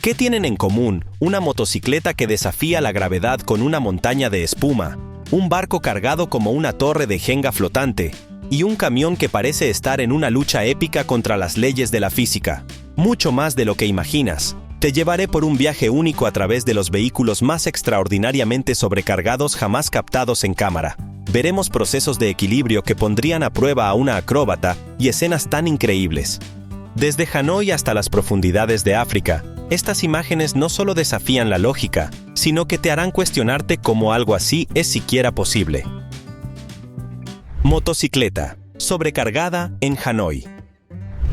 ¿Qué tienen en común una motocicleta que desafía la gravedad con una montaña de espuma, un barco cargado como una torre de Jenga flotante y un camión que parece estar en una lucha épica contra las leyes de la física? Mucho más de lo que imaginas. Te llevaré por un viaje único a través de los vehículos más extraordinariamente sobrecargados jamás captados en cámara. Veremos procesos de equilibrio que pondrían a prueba a una acróbata y escenas tan increíbles. Desde Hanoi hasta las profundidades de África, estas imágenes no solo desafían la lógica, sino que te harán cuestionarte cómo algo así es siquiera posible. Motocicleta, sobrecargada en Hanoi.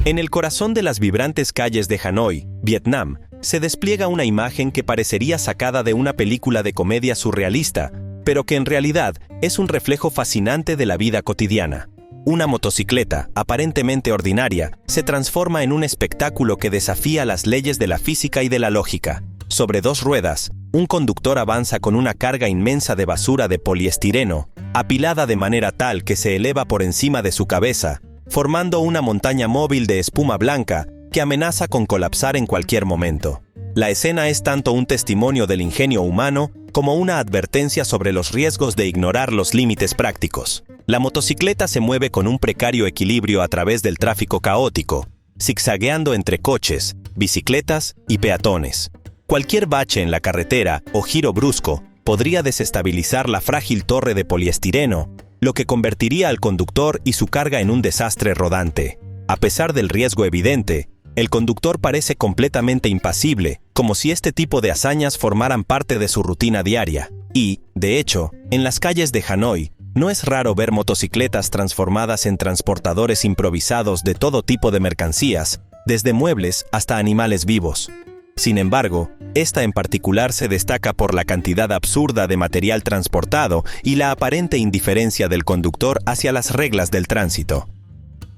En el corazón de las vibrantes calles de Hanoi, Vietnam, se despliega una imagen que parecería sacada de una película de comedia surrealista, pero que en realidad es un reflejo fascinante de la vida cotidiana. Una motocicleta, aparentemente ordinaria, se transforma en un espectáculo que desafía las leyes de la física y de la lógica. Sobre dos ruedas, un conductor avanza con una carga inmensa de basura de poliestireno, apilada de manera tal que se eleva por encima de su cabeza, formando una montaña móvil de espuma blanca que amenaza con colapsar en cualquier momento. La escena es tanto un testimonio del ingenio humano como una advertencia sobre los riesgos de ignorar los límites prácticos. La motocicleta se mueve con un precario equilibrio a través del tráfico caótico, zigzagueando entre coches, bicicletas y peatones. Cualquier bache en la carretera o giro brusco podría desestabilizar la frágil torre de poliestireno, lo que convertiría al conductor y su carga en un desastre rodante. A pesar del riesgo evidente, el conductor parece completamente impasible, como si este tipo de hazañas formaran parte de su rutina diaria. Y, de hecho, en las calles de Hanoi, no es raro ver motocicletas transformadas en transportadores improvisados de todo tipo de mercancías, desde muebles hasta animales vivos. Sin embargo, esta en particular se destaca por la cantidad absurda de material transportado y la aparente indiferencia del conductor hacia las reglas del tránsito.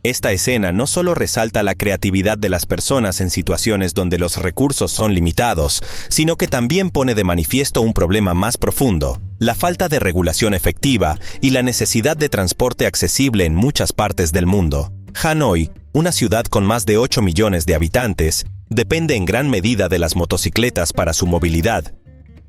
Esta escena no solo resalta la creatividad de las personas en situaciones donde los recursos son limitados, sino que también pone de manifiesto un problema más profundo: la falta de regulación efectiva y la necesidad de transporte accesible en muchas partes del mundo. Hanoi, una ciudad con más de 8 millones de habitantes, depende en gran medida de las motocicletas para su movilidad.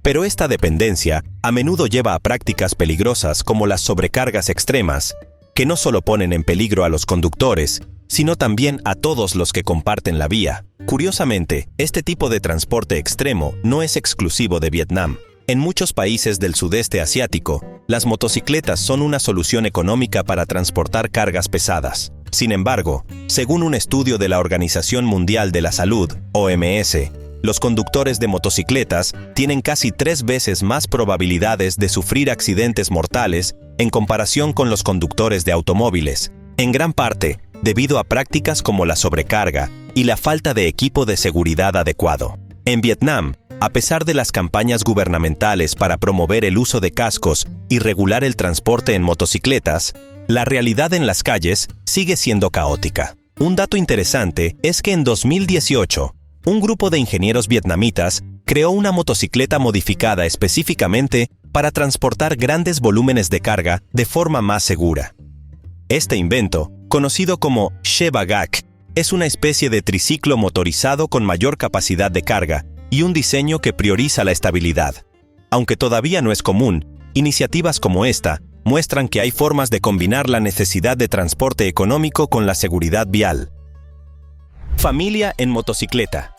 Pero esta dependencia a menudo lleva a prácticas peligrosas como las sobrecargas extremas, que no solo ponen en peligro a los conductores, sino también a todos los que comparten la vía. Curiosamente, este tipo de transporte extremo no es exclusivo de Vietnam. En muchos países del sudeste asiático, las motocicletas son una solución económica para transportar cargas pesadas. Sin embargo, según un estudio de la Organización Mundial de la Salud, OMS, los conductores de motocicletas tienen casi 3 veces más probabilidades de sufrir accidentes mortales en comparación con los conductores de automóviles, en gran parte debido a prácticas como la sobrecarga y la falta de equipo de seguridad adecuado. En Vietnam, a pesar de las campañas gubernamentales para promover el uso de cascos y regular el transporte en motocicletas, la realidad en las calles sigue siendo caótica. Un dato interesante es que en 2018, un grupo de ingenieros vietnamitas creó una motocicleta modificada específicamente para transportar grandes volúmenes de carga de forma más segura. Este invento, conocido como Xe Ba Gác, es una especie de triciclo motorizado con mayor capacidad de carga y un diseño que prioriza la estabilidad. Aunque todavía no es común, iniciativas como esta muestran que hay formas de combinar la necesidad de transporte económico con la seguridad vial. Familia en motocicleta.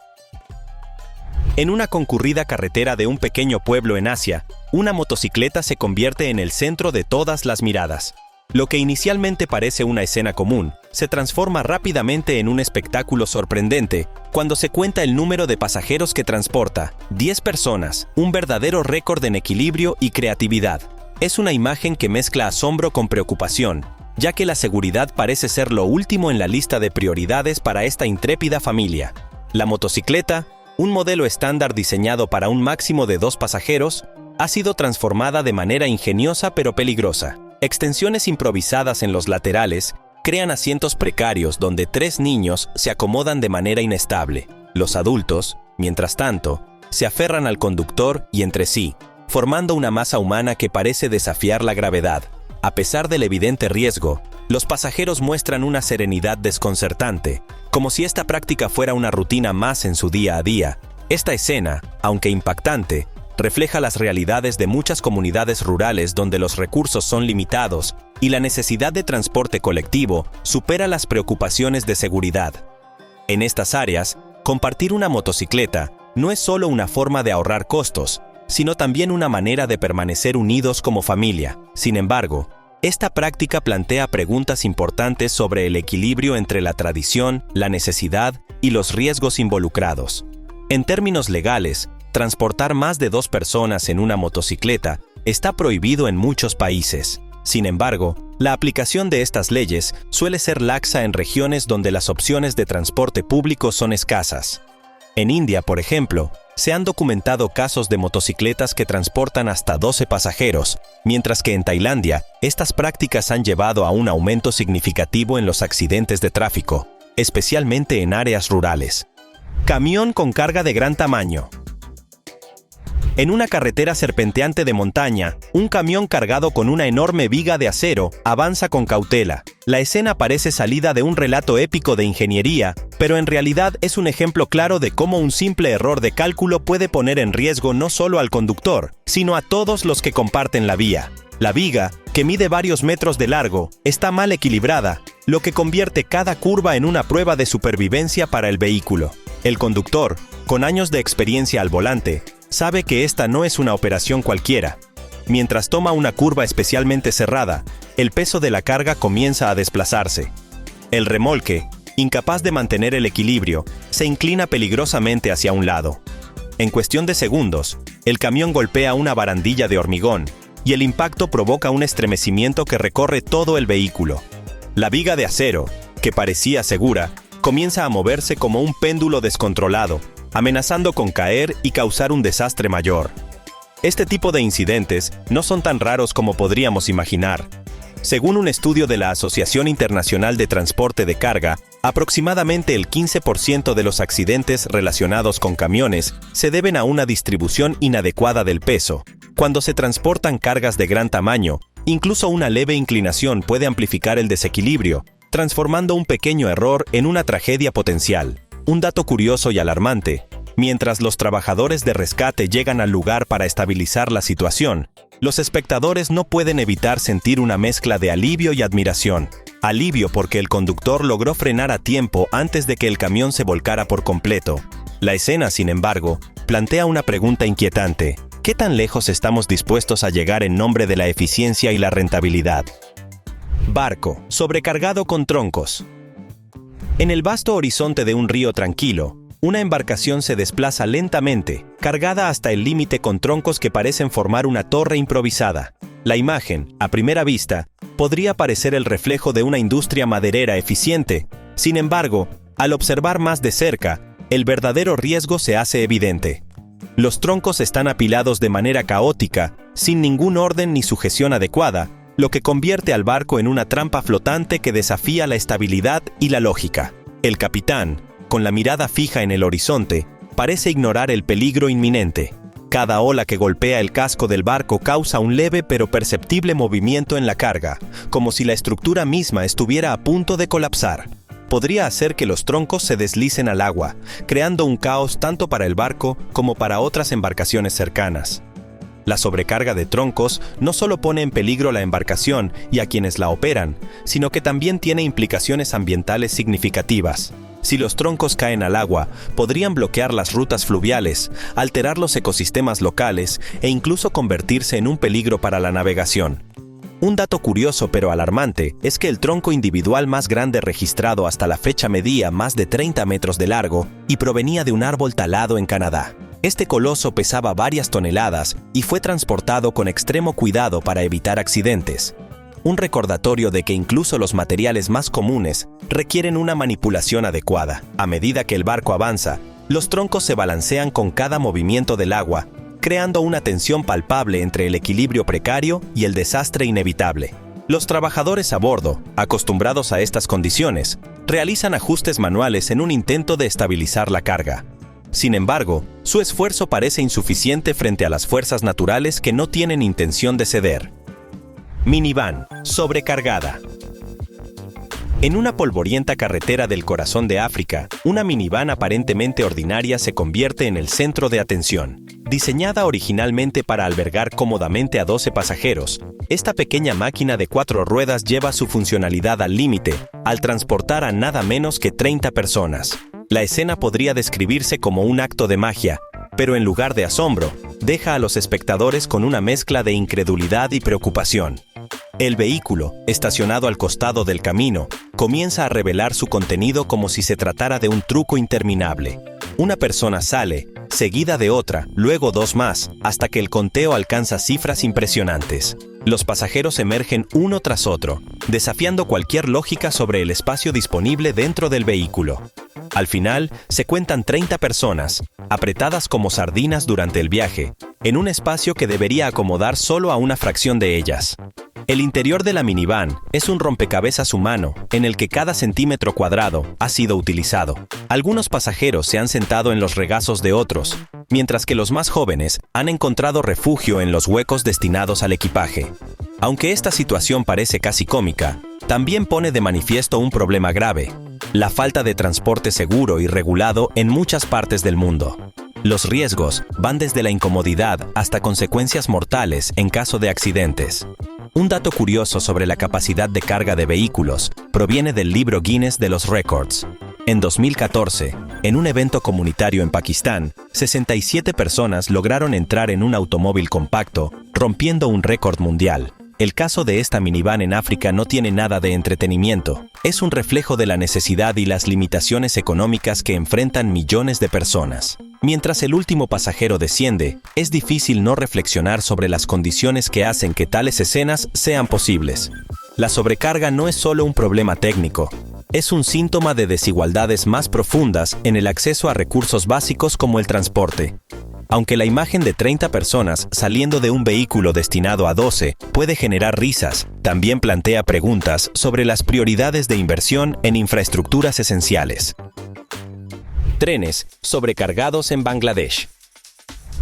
En una concurrida carretera de un pequeño pueblo en Asia, una motocicleta se convierte en el centro de todas las miradas. Lo que inicialmente parece una escena común, se transforma rápidamente en un espectáculo sorprendente cuando se cuenta el número de pasajeros que transporta: 10 personas, un verdadero récord en equilibrio y creatividad. Es una imagen que mezcla asombro con preocupación, ya que la seguridad parece ser lo último en la lista de prioridades para esta intrépida familia. La motocicleta, un modelo estándar diseñado para un máximo de 2 pasajeros, ha sido transformada de manera ingeniosa pero peligrosa. Extensiones improvisadas en los laterales crean asientos precarios donde 3 niños se acomodan de manera inestable. Los adultos, mientras tanto, se aferran al conductor y entre sí, formando una masa humana que parece desafiar la gravedad. A pesar del evidente riesgo, los pasajeros muestran una serenidad desconcertante, como si esta práctica fuera una rutina más en su día a día, Esta escena, aunque impactante, refleja las realidades de muchas comunidades rurales donde los recursos son limitados y la necesidad de transporte colectivo supera las preocupaciones de seguridad. En estas áreas, compartir una motocicleta no es solo una forma de ahorrar costos, sino también una manera de permanecer unidos como familia. Sin embargo, esta práctica plantea preguntas importantes sobre el equilibrio entre la tradición, la necesidad y los riesgos involucrados. En términos legales, transportar más de 2 personas en una motocicleta está prohibido en muchos países. Sin embargo, la aplicación de estas leyes suele ser laxa en regiones donde las opciones de transporte público son escasas. En India, por ejemplo, se han documentado casos de motocicletas que transportan hasta 12 pasajeros, mientras que en Tailandia, estas prácticas han llevado a un aumento significativo en los accidentes de tráfico, especialmente en áreas rurales. Camión con carga de gran tamaño. En una carretera serpenteante de montaña, un camión cargado con una enorme viga de acero avanza con cautela. La escena parece salida de un relato épico de ingeniería, pero en realidad es un ejemplo claro de cómo un simple error de cálculo puede poner en riesgo no solo al conductor, sino a todos los que comparten la vía. La viga, que mide varios metros de largo, está mal equilibrada, lo que convierte cada curva en una prueba de supervivencia para el vehículo. El conductor, con años de experiencia al volante, sabe que esta no es una operación cualquiera. Mientras toma una curva especialmente cerrada, el peso de la carga comienza a desplazarse. El remolque, incapaz de mantener el equilibrio, se inclina peligrosamente hacia un lado. En cuestión de segundos, el camión golpea una barandilla de hormigón, y el impacto provoca un estremecimiento que recorre todo el vehículo. La viga de acero, que parecía segura, comienza a moverse como un péndulo descontrolado, amenazando con caer y causar un desastre mayor. Este tipo de incidentes no son tan raros como podríamos imaginar. Según un estudio de la Asociación Internacional de Transporte de Carga, aproximadamente el 15% de los accidentes relacionados con camiones se deben a una distribución inadecuada del peso. Cuando se transportan cargas de gran tamaño, incluso una leve inclinación puede amplificar el desequilibrio, transformando un pequeño error en una tragedia potencial. Un dato curioso y alarmante: mientras los trabajadores de rescate llegan al lugar para estabilizar la situación, los espectadores no pueden evitar sentir una mezcla de alivio y admiración. Alivio porque el conductor logró frenar a tiempo antes de que el camión se volcara por completo. La escena, sin embargo, plantea una pregunta inquietante: ¿qué tan lejos estamos dispuestos a llegar en nombre de la eficiencia y la rentabilidad? Barco, sobrecargado con troncos. En el vasto horizonte de un río tranquilo, una embarcación se desplaza lentamente, cargada hasta el límite con troncos que parecen formar una torre improvisada. La imagen, a primera vista, podría parecer el reflejo de una industria maderera eficiente. Sin embargo, al observar más de cerca, el verdadero riesgo se hace evidente. Los troncos están apilados de manera caótica, sin ningún orden ni sujeción adecuada, lo que convierte al barco en una trampa flotante que desafía la estabilidad y la lógica. El capitán, con la mirada fija en el horizonte, parece ignorar el peligro inminente. Cada ola que golpea el casco del barco causa un leve pero perceptible movimiento en la carga, como si la estructura misma estuviera a punto de colapsar. Podría hacer que los troncos se deslicen al agua, creando un caos tanto para el barco como para otras embarcaciones cercanas. La sobrecarga de troncos no solo pone en peligro la embarcación y a quienes la operan, sino que también tiene implicaciones ambientales significativas. Si los troncos caen al agua, podrían bloquear las rutas fluviales, alterar los ecosistemas locales e incluso convertirse en un peligro para la navegación. Un dato curioso pero alarmante es que el tronco individual más grande registrado hasta la fecha medía más de 30 metros de largo y provenía de un árbol talado en Canadá. Este coloso pesaba varias toneladas y fue transportado con extremo cuidado para evitar accidentes. Un recordatorio de que incluso los materiales más comunes requieren una manipulación adecuada. A medida que el barco avanza, los troncos se balancean con cada movimiento del agua, creando una tensión palpable entre el equilibrio precario y el desastre inevitable. Los trabajadores a bordo, acostumbrados a estas condiciones, realizan ajustes manuales en un intento de estabilizar la carga. Sin embargo, su esfuerzo parece insuficiente frente a las fuerzas naturales que no tienen intención de ceder. Minivan, sobrecargada. En una polvorienta carretera del corazón de África, una minivan aparentemente ordinaria se convierte en el centro de atención. Diseñada originalmente para albergar cómodamente a 12 pasajeros, esta pequeña máquina de 4 ruedas lleva su funcionalidad al límite, al transportar a nada menos que 30 personas. La escena podría describirse como un acto de magia, pero en lugar de asombro, deja a los espectadores con una mezcla de incredulidad y preocupación. El vehículo, estacionado al costado del camino, comienza a revelar su contenido como si se tratara de un truco interminable. Una persona sale, seguida de otra, luego 2 más, hasta que el conteo alcanza cifras impresionantes. Los pasajeros emergen uno tras otro, desafiando cualquier lógica sobre el espacio disponible dentro del vehículo. Al final, se cuentan 30 personas, apretadas como sardinas durante el viaje, en un espacio que debería acomodar solo a una fracción de ellas. El interior de la minivan es un rompecabezas humano en el que cada centímetro cuadrado ha sido utilizado. Algunos pasajeros se han sentado en los regazos de otros, mientras que los más jóvenes han encontrado refugio en los huecos destinados al equipaje. Aunque esta situación parece casi cómica, también pone de manifiesto un problema grave: la falta de transporte seguro y regulado en muchas partes del mundo. Los riesgos van desde la incomodidad hasta consecuencias mortales en caso de accidentes. Un dato curioso sobre la capacidad de carga de vehículos proviene del libro Guinness de los Récords. En 2014, en un evento comunitario en Pakistán, 67 personas lograron entrar en un automóvil compacto, rompiendo un récord mundial. El caso de esta minivan en África no tiene nada de entretenimiento. Es un reflejo de la necesidad y las limitaciones económicas que enfrentan millones de personas. Mientras el último pasajero desciende, es difícil no reflexionar sobre las condiciones que hacen que tales escenas sean posibles. La sobrecarga no es solo un problema técnico, es un síntoma de desigualdades más profundas en el acceso a recursos básicos como el transporte. Aunque la imagen de 30 personas saliendo de un vehículo destinado a 12 puede generar risas, también plantea preguntas sobre las prioridades de inversión en infraestructuras esenciales. Trenes sobrecargados en Bangladesh.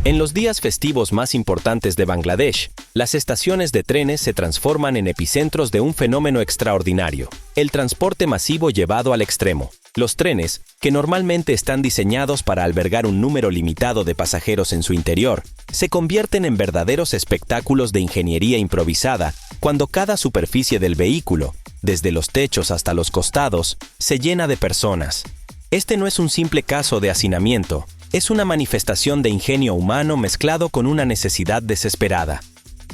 En los días festivos más importantes de Bangladesh, las estaciones de trenes se transforman en epicentros de un fenómeno extraordinario: el transporte masivo llevado al extremo. Los trenes, que normalmente están diseñados para albergar un número limitado de pasajeros en su interior, se convierten en verdaderos espectáculos de ingeniería improvisada cuando cada superficie del vehículo, desde los techos hasta los costados, se llena de personas. Este no es un simple caso de hacinamiento, es una manifestación de ingenio humano mezclado con una necesidad desesperada.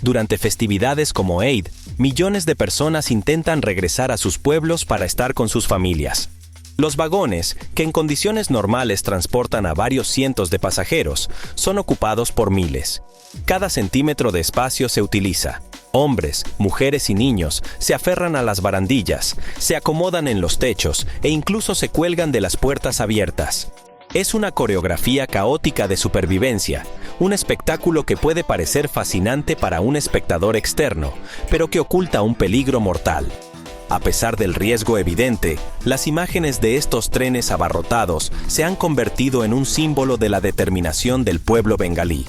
Durante festividades como Eid, millones de personas intentan regresar a sus pueblos para estar con sus familias. Los vagones, que en condiciones normales transportan a varios cientos de pasajeros, son ocupados por miles. Cada centímetro de espacio se utiliza. Hombres, mujeres y niños se aferran a las barandillas, se acomodan en los techos e incluso se cuelgan de las puertas abiertas. Es una coreografía caótica de supervivencia, un espectáculo que puede parecer fascinante para un espectador externo, pero que oculta un peligro mortal. A pesar del riesgo evidente, las imágenes de estos trenes abarrotados se han convertido en un símbolo de la determinación del pueblo bengalí.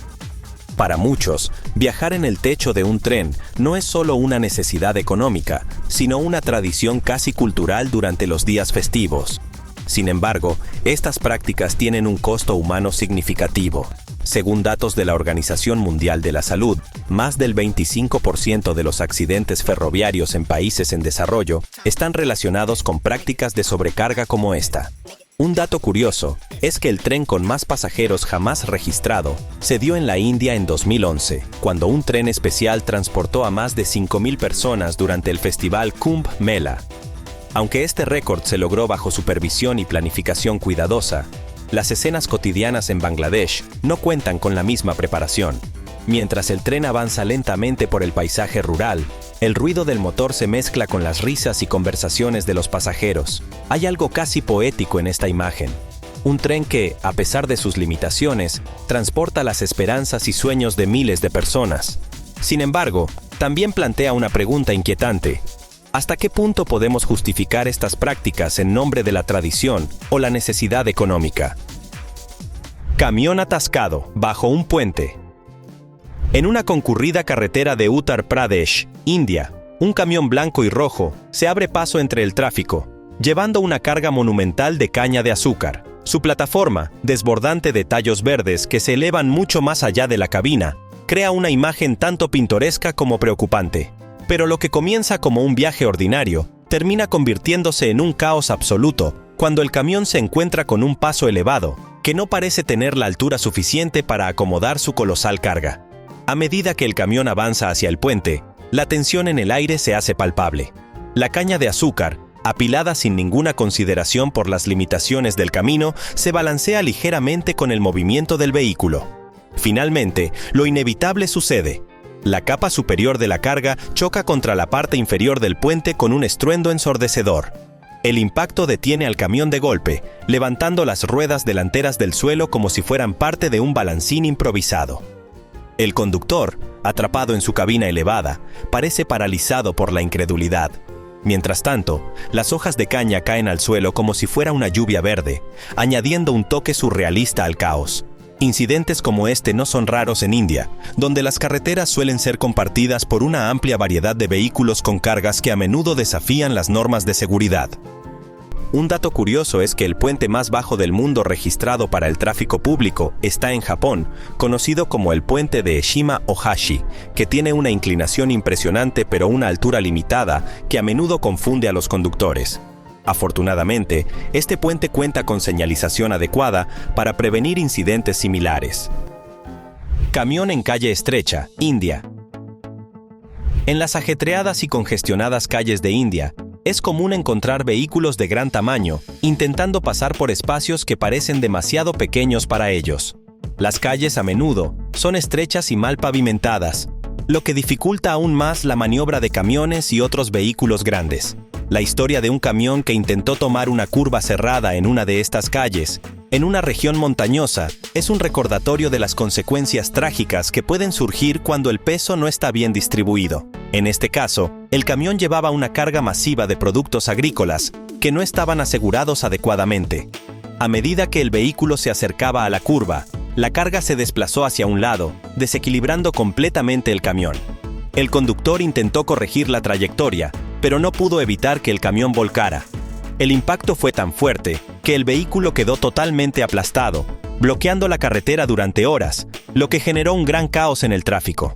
Para muchos, viajar en el techo de un tren no es solo una necesidad económica, sino una tradición casi cultural durante los días festivos. Sin embargo, estas prácticas tienen un costo humano significativo. Según datos de la Organización Mundial de la Salud, más del 25% de los accidentes ferroviarios en países en desarrollo están relacionados con prácticas de sobrecarga como esta. Un dato curioso es que el tren con más pasajeros jamás registrado se dio en la India en 2011, cuando un tren especial transportó a más de 5.000 personas durante el festival Kumbh Mela. Aunque este récord se logró bajo supervisión y planificación cuidadosa, las escenas cotidianas en Bangladesh no cuentan con la misma preparación. Mientras el tren avanza lentamente por el paisaje rural, el ruido del motor se mezcla con las risas y conversaciones de los pasajeros. Hay algo casi poético en esta imagen. Un tren que, a pesar de sus limitaciones, transporta las esperanzas y sueños de miles de personas. Sin embargo, también plantea una pregunta inquietante. ¿Hasta qué punto podemos justificar estas prácticas en nombre de la tradición o la necesidad económica? Camión atascado bajo un puente. En una concurrida carretera de Uttar Pradesh, India, un camión blanco y rojo se abre paso entre el tráfico, llevando una carga monumental de caña de azúcar. Su plataforma, desbordante de tallos verdes que se elevan mucho más allá de la cabina, crea una imagen tanto pintoresca como preocupante. Pero lo que comienza como un viaje ordinario, termina convirtiéndose en un caos absoluto cuando el camión se encuentra con un paso elevado, que no parece tener la altura suficiente para acomodar su colosal carga. A medida que el camión avanza hacia el puente, la tensión en el aire se hace palpable. La caña de azúcar, apilada sin ninguna consideración por las limitaciones del camino, se balancea ligeramente con el movimiento del vehículo. Finalmente, lo inevitable sucede. La capa superior de la carga choca contra la parte inferior del puente con un estruendo ensordecedor. El impacto detiene al camión de golpe, levantando las ruedas delanteras del suelo como si fueran parte de un balancín improvisado. El conductor, atrapado en su cabina elevada, parece paralizado por la incredulidad. Mientras tanto, las hojas de caña caen al suelo como si fuera una lluvia verde, añadiendo un toque surrealista al caos. Incidentes como este no son raros en India, donde las carreteras suelen ser compartidas por una amplia variedad de vehículos con cargas que a menudo desafían las normas de seguridad. Un dato curioso es que el puente más bajo del mundo registrado para el tráfico público está en Japón, conocido como el puente de Shima-Ohashi, que tiene una inclinación impresionante pero una altura limitada que a menudo confunde a los conductores. Afortunadamente, este puente cuenta con señalización adecuada para prevenir incidentes similares. Camión en calle estrecha, India. En las ajetreadas y congestionadas calles de India, es común encontrar vehículos de gran tamaño, intentando pasar por espacios que parecen demasiado pequeños para ellos. Las calles a menudo son estrechas y mal pavimentadas, lo que dificulta aún más la maniobra de camiones y otros vehículos grandes. La historia de un camión que intentó tomar una curva cerrada en una de estas calles, en una región montañosa, es un recordatorio de las consecuencias trágicas que pueden surgir cuando el peso no está bien distribuido. En este caso, el camión llevaba una carga masiva de productos agrícolas que no estaban asegurados adecuadamente. A medida que el vehículo se acercaba a la curva, la carga se desplazó hacia un lado, desequilibrando completamente el camión. El conductor intentó corregir la trayectoria, pero no pudo evitar que el camión volcara. El impacto fue tan fuerte que el vehículo quedó totalmente aplastado, bloqueando la carretera durante horas, lo que generó un gran caos en el tráfico.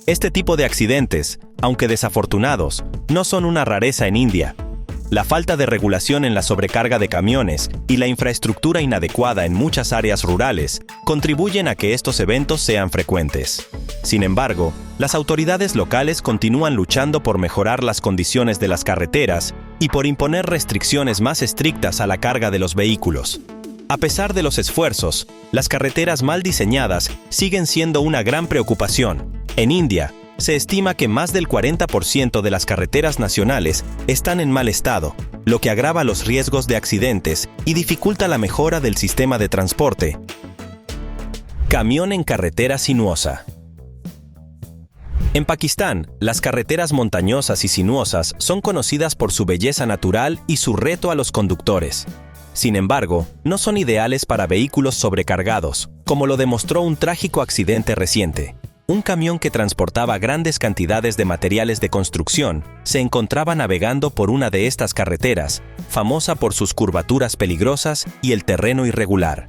Este tipo de accidentes, aunque desafortunados, no son una rareza en India. La falta de regulación en la sobrecarga de camiones y la infraestructura inadecuada en muchas áreas rurales contribuyen a que estos eventos sean frecuentes. Sin embargo, las autoridades locales continúan luchando por mejorar las condiciones de las carreteras y por imponer restricciones más estrictas a la carga de los vehículos. A pesar de los esfuerzos, las carreteras mal diseñadas siguen siendo una gran preocupación. En India, se estima que más del 40% de las carreteras nacionales están en mal estado, lo que agrava los riesgos de accidentes y dificulta la mejora del sistema de transporte. Camión en carretera sinuosa. En Pakistán, las carreteras montañosas y sinuosas son conocidas por su belleza natural y su reto a los conductores. Sin embargo, no son ideales para vehículos sobrecargados, como lo demostró un trágico accidente reciente. Un camión que transportaba grandes cantidades de materiales de construcción se encontraba navegando por una de estas carreteras, famosa por sus curvaturas peligrosas y el terreno irregular.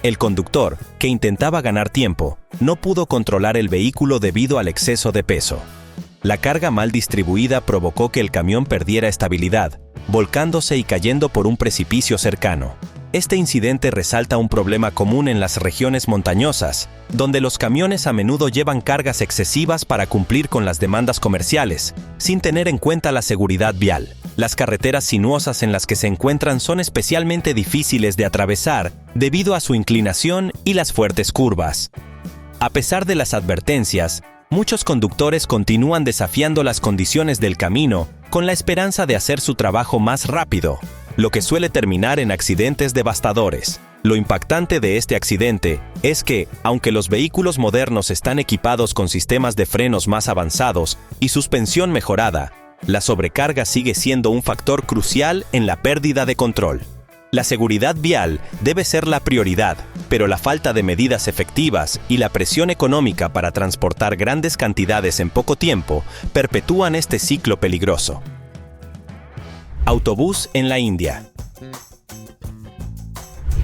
El conductor, que intentaba ganar tiempo, no pudo controlar el vehículo debido al exceso de peso. La carga mal distribuida provocó que el camión perdiera estabilidad, volcándose y cayendo por un precipicio cercano. Este incidente resalta un problema común en las regiones montañosas, donde los camiones a menudo llevan cargas excesivas para cumplir con las demandas comerciales, sin tener en cuenta la seguridad vial. Las carreteras sinuosas en las que se encuentran son especialmente difíciles de atravesar debido a su inclinación y las fuertes curvas. A pesar de las advertencias, muchos conductores continúan desafiando las condiciones del camino con la esperanza de hacer su trabajo más rápido, lo que suele terminar en accidentes devastadores. Lo impactante de este accidente es que, aunque los vehículos modernos están equipados con sistemas de frenos más avanzados y suspensión mejorada, la sobrecarga sigue siendo un factor crucial en la pérdida de control. La seguridad vial debe ser la prioridad, pero la falta de medidas efectivas y la presión económica para transportar grandes cantidades en poco tiempo perpetúan este ciclo peligroso. Autobús en la India.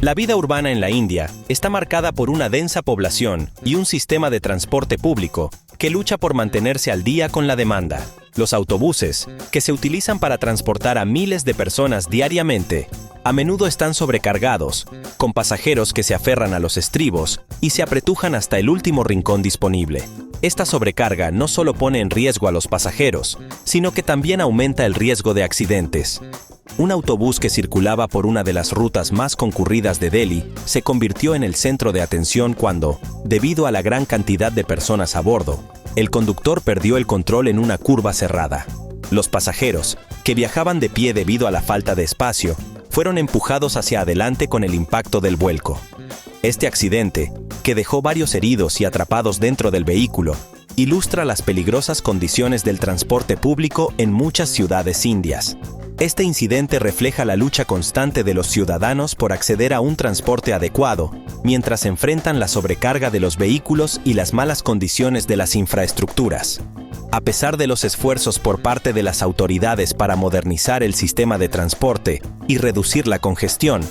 La vida urbana en la India está marcada por una densa población y un sistema de transporte público que lucha por mantenerse al día con la demanda. Los autobuses, que se utilizan para transportar a miles de personas diariamente, a menudo están sobrecargados, con pasajeros que se aferran a los estribos y se apretujan hasta el último rincón disponible. Esta sobrecarga no solo pone en riesgo a los pasajeros, sino que también aumenta el riesgo de accidentes. Un autobús que circulaba por una de las rutas más concurridas de Delhi se convirtió en el centro de atención cuando, debido a la gran cantidad de personas a bordo, el conductor perdió el control en una curva cerrada. Los pasajeros, que viajaban de pie debido a la falta de espacio, fueron empujados hacia adelante con el impacto del vuelco. Este accidente, que dejó varios heridos y atrapados dentro del vehículo, ilustra las peligrosas condiciones del transporte público en muchas ciudades indias. Este incidente refleja la lucha constante de los ciudadanos por acceder a un transporte adecuado, mientras enfrentan la sobrecarga de los vehículos y las malas condiciones de las infraestructuras. A pesar de los esfuerzos por parte de las autoridades para modernizar el sistema de transporte y reducir la congestión,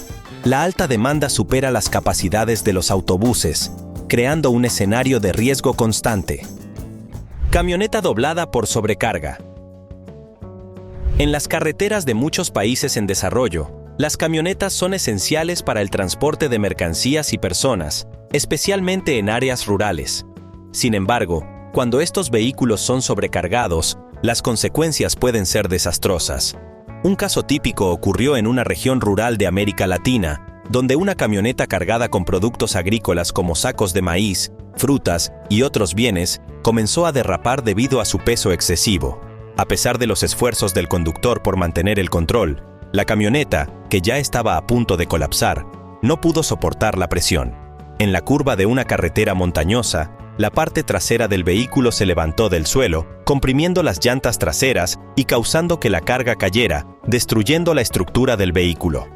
la alta demanda supera las capacidades de los autobuses, creando un escenario de riesgo constante. Camioneta doblada por sobrecarga. En las carreteras de muchos países en desarrollo, las camionetas son esenciales para el transporte de mercancías y personas, especialmente en áreas rurales. Sin embargo, cuando estos vehículos son sobrecargados, las consecuencias pueden ser desastrosas. Un caso típico ocurrió en una región rural de América Latina, donde una camioneta cargada con productos agrícolas como sacos de maíz, frutas y otros bienes comenzó a derrapar debido a su peso excesivo. A pesar de los esfuerzos del conductor por mantener el control, la camioneta, que ya estaba a punto de colapsar, no pudo soportar la presión. En la curva de una carretera montañosa, la parte trasera del vehículo se levantó del suelo, comprimiendo las llantas traseras y causando que la carga cayera, destruyendo la estructura del vehículo.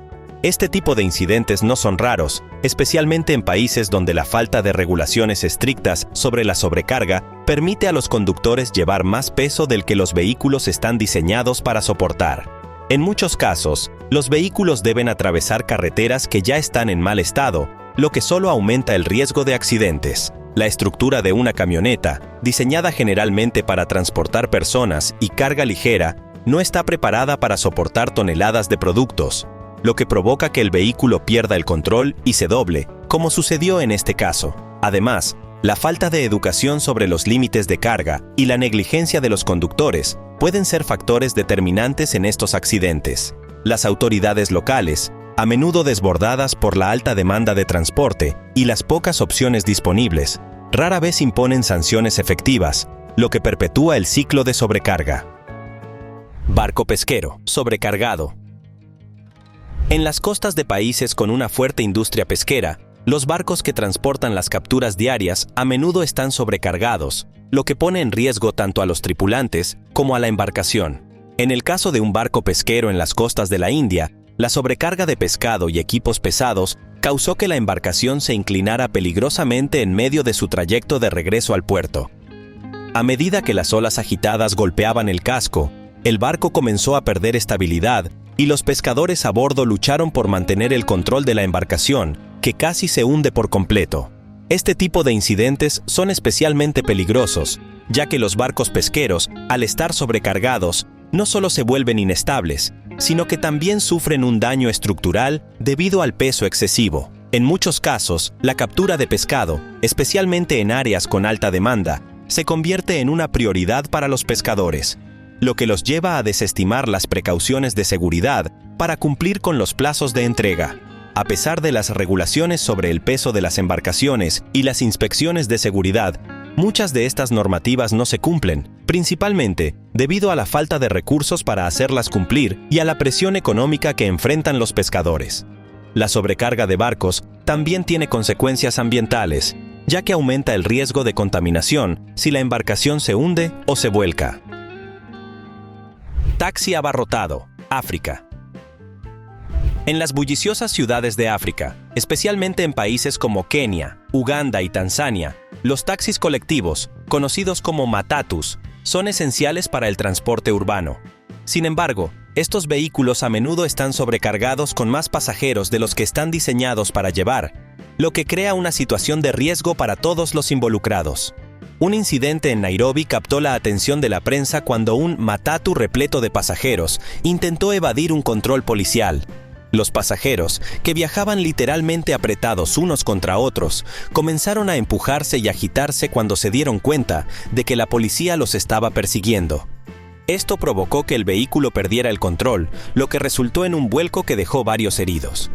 Este tipo de incidentes no son raros, especialmente en países donde la falta de regulaciones estrictas sobre la sobrecarga permite a los conductores llevar más peso del que los vehículos están diseñados para soportar. En muchos casos, los vehículos deben atravesar carreteras que ya están en mal estado, lo que solo aumenta el riesgo de accidentes. La estructura de una camioneta, diseñada generalmente para transportar personas y carga ligera, no está preparada para soportar toneladas de productos, lo que provoca que el vehículo pierda el control y se doble, como sucedió en este caso. Además, la falta de educación sobre los límites de carga y la negligencia de los conductores pueden ser factores determinantes en estos accidentes. Las autoridades locales, a menudo desbordadas por la alta demanda de transporte y las pocas opciones disponibles, rara vez imponen sanciones efectivas, lo que perpetúa el ciclo de sobrecarga. Barco pesquero, sobrecargado. En las costas de países con una fuerte industria pesquera, los barcos que transportan las capturas diarias a menudo están sobrecargados, lo que pone en riesgo tanto a los tripulantes como a la embarcación. En el caso de un barco pesquero en las costas de la India, la sobrecarga de pescado y equipos pesados causó que la embarcación se inclinara peligrosamente en medio de su trayecto de regreso al puerto. A medida que las olas agitadas golpeaban el casco, el barco comenzó a perder estabilidad y los pescadores a bordo lucharon por mantener el control de la embarcación, que casi se hunde por completo. Este tipo de incidentes son especialmente peligrosos, ya que los barcos pesqueros, al estar sobrecargados, no solo se vuelven inestables, sino que también sufren un daño estructural debido al peso excesivo. En muchos casos, la captura de pescado, especialmente en áreas con alta demanda, se convierte en una prioridad para los pescadores, lo que los lleva a desestimar las precauciones de seguridad para cumplir con los plazos de entrega. A pesar de las regulaciones sobre el peso de las embarcaciones y las inspecciones de seguridad, muchas de estas normativas no se cumplen, principalmente debido a la falta de recursos para hacerlas cumplir y a la presión económica que enfrentan los pescadores. La sobrecarga de barcos también tiene consecuencias ambientales, ya que aumenta el riesgo de contaminación si la embarcación se hunde o se vuelca. Taxi abarrotado, África. En las bulliciosas ciudades de África, especialmente en países como Kenia, Uganda y Tanzania, los taxis colectivos, conocidos como matatus, son esenciales para el transporte urbano. Sin embargo, estos vehículos a menudo están sobrecargados con más pasajeros de los que están diseñados para llevar, lo que crea una situación de riesgo para todos los involucrados. Un incidente en Nairobi captó la atención de la prensa cuando un matatu repleto de pasajeros intentó evadir un control policial. Los pasajeros, que viajaban literalmente apretados unos contra otros, comenzaron a empujarse y agitarse cuando se dieron cuenta de que la policía los estaba persiguiendo. Esto provocó que el vehículo perdiera el control, lo que resultó en un vuelco que dejó varios heridos.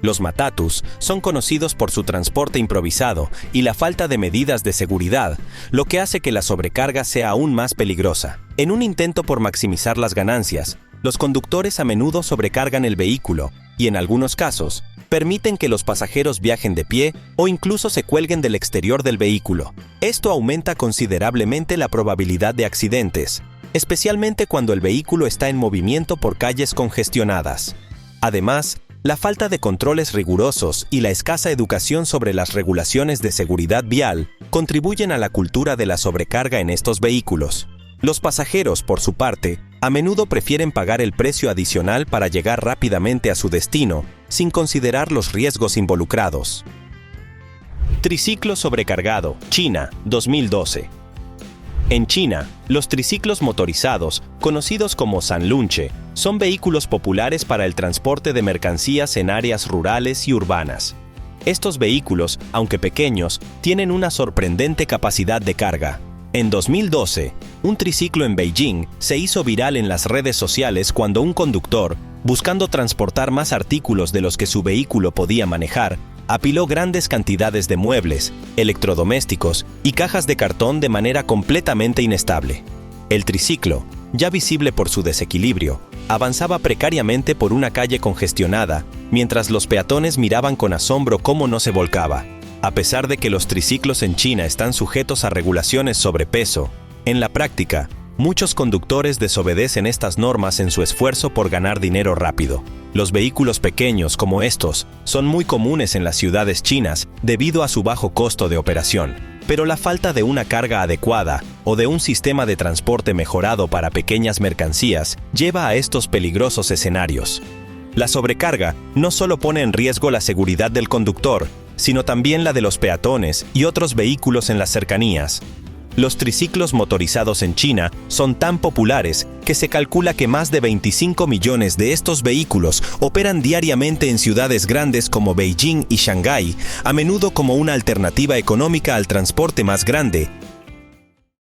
Los matatus son conocidos por su transporte improvisado y la falta de medidas de seguridad, lo que hace que la sobrecarga sea aún más peligrosa. En un intento por maximizar las ganancias, los conductores a menudo sobrecargan el vehículo y, en algunos casos, permiten que los pasajeros viajen de pie o incluso se cuelguen del exterior del vehículo. Esto aumenta considerablemente la probabilidad de accidentes, especialmente cuando el vehículo está en movimiento por calles congestionadas. Además, la falta de controles rigurosos y la escasa educación sobre las regulaciones de seguridad vial contribuyen a la cultura de la sobrecarga en estos vehículos. Los pasajeros, por su parte, a menudo prefieren pagar el precio adicional para llegar rápidamente a su destino, sin considerar los riesgos involucrados. Triciclo sobrecargado, China, 2012. En China, los triciclos motorizados, conocidos como sanlunche, son vehículos populares para el transporte de mercancías en áreas rurales y urbanas. Estos vehículos, aunque pequeños, tienen una sorprendente capacidad de carga. En 2012, un triciclo en Beijing se hizo viral en las redes sociales cuando un conductor, buscando transportar más artículos de los que su vehículo podía manejar, apiló grandes cantidades de muebles, electrodomésticos y cajas de cartón de manera completamente inestable. El triciclo, ya visible por su desequilibrio, avanzaba precariamente por una calle congestionada, mientras los peatones miraban con asombro cómo no se volcaba. A pesar de que los triciclos en China están sujetos a regulaciones sobre peso, en la práctica, muchos conductores desobedecen estas normas en su esfuerzo por ganar dinero rápido. Los vehículos pequeños como estos son muy comunes en las ciudades chinas debido a su bajo costo de operación, pero la falta de una carga adecuada o de un sistema de transporte mejorado para pequeñas mercancías lleva a estos peligrosos escenarios. La sobrecarga no solo pone en riesgo la seguridad del conductor, sino también la de los peatones y otros vehículos en las cercanías. Los triciclos motorizados en China son tan populares que se calcula que más de 25 millones de estos vehículos operan diariamente en ciudades grandes como Beijing y Shanghái, a menudo como una alternativa económica al transporte más grande